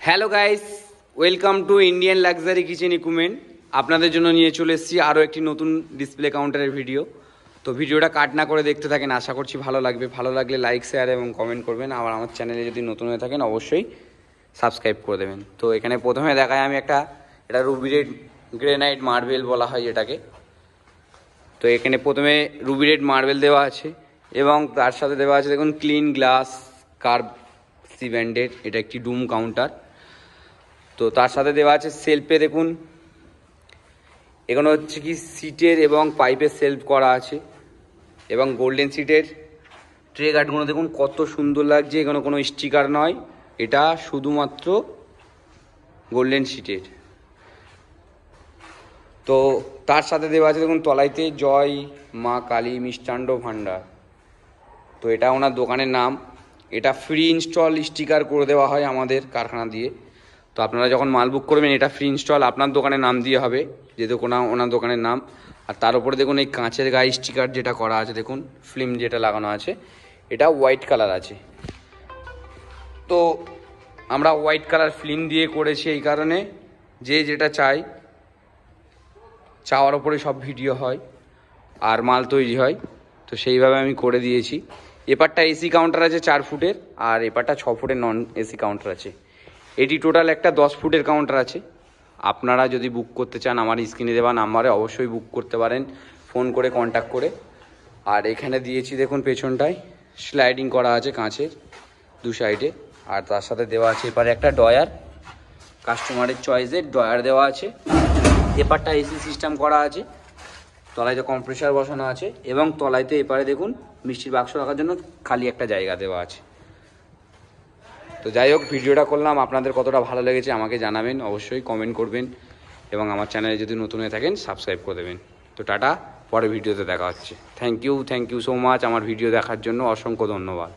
Hello guys, welcome to Indian luxury kitchen equipment. আপনাদের জন্য নিয়ে চলে এসেছি আরও একটি নতুন ডিসপ্লে কাউন্টারের ভিডিও। তো ভিডিওটা কাট না করে দেখতে থাকেন, আশা করছি ভালো লাগবে। ভালো লাগলে লাইক, শেয়ার এবং কমেন্ট করবেন। আর আমার চ্যানেলে যদি নতুন হয়ে থাকেন অবশ্যই সাবস্ক্রাইব করে দেবেন। তো এখানে প্রথমে দেখায় আমি এটা রুবি রেড গ্রেনাইট মার্বেল বলা হয় এটাকে। তো এখানে প্রথমে রুবি রেড মার্বেল দেওয়া আছে এবং তার সাথে দেওয়া আছে দেখুন ক্লিন গ্লাস কার্ভ সিমেন্টের, এটা একটি ডুম কাউন্টার। তো তার সাথে দেওয়া আছে সেলফে দেখুন, এখানে হচ্ছে কি সিটের এবং পাইপের সেলফ করা আছে এবং গোল্ডেন সিটের ট্রে গার্ডগুলো দেখুন কত সুন্দর লাগছে। এখানে কোনো স্টিকার নয়, এটা শুধুমাত্র গোল্ডেন সিটের। তো তার সাথে দেওয়া আছে দেখুন তলাইতে জয় মা কালী মিষ্টান্ন ভাণ্ডার। তো এটা ওনার দোকানের নাম। এটা ফ্রি ইনস্টল স্টিকার করে দেওয়া হয় আমাদের কারখানা দিয়ে। তো আপনারা যখন মাল বুক করবেন এটা ফ্রি ইনস্টল আপনার দোকানের নাম দিয়ে হবে, যেহেতু ওনার দোকানের নাম। আর তার উপরে দেখুন এই কাঁচের গায়ে স্টিকার যেটা করা আছে দেখুন, ফিল্ম যেটা লাগানো আছে এটা হোয়াইট কালার আছে। তো আমরা হোয়াইট কালার ফিল্ম দিয়ে করেছি এই কারণে যে যেটা চাই চাওয়ার ওপরে সব ভিডিও হয় আর মাল তৈরি হয়। তো সেইভাবে আমি করে দিয়েছি। এপারটা এসি কাউন্টার আছে 4 ফুটের আর এপারটা 6 ফুটের নন এসি কাউন্টার আছে। এটি টোটাল একটা 10 ফুটের কাউন্টার আছে। আপনারা যদি বুক করতে চান আমার স্ক্রিনে দেওয়া নাম্বারে অবশ্যই বুক করতে পারেন ফোন করে কন্ট্যাক্ট করে। আর এখানে দিয়েছি দেখুন পেছনটায় স্লাইডিং করা আছে কাঁচের দু সাইডে। আর তার সাথে দেওয়া আছে এপারে একটা ডয়ার, কাস্টমারের চয়েসের ডয়ার দেওয়া আছে। এপারটা এসি সিস্টেম করা আছে, তলাইতে কম্প্রেসার বসানো আছে এবং তলাইতে এপারে দেখুন মিষ্টির বাক্স রাখার জন্য খালি একটা জায়গা দেওয়া আছে। তো যাই হোক, ভিডিওটা করলাম, আপনাদের কতটা ভালো লেগেছে আমাকে জানাবেন, অবশ্যই কমেন্ট করবেন এবং আমার চ্যানেলে যদি নতুন হয়ে থাকেন সাবস্ক্রাইব করে দেবেন। তো টাটা, পরে ভিডিওতে দেখা হচ্ছে। থ্যাংক ইউ সো মাচ আমার ভিডিও দেখার জন্য, অসংখ্য ধন্যবাদ।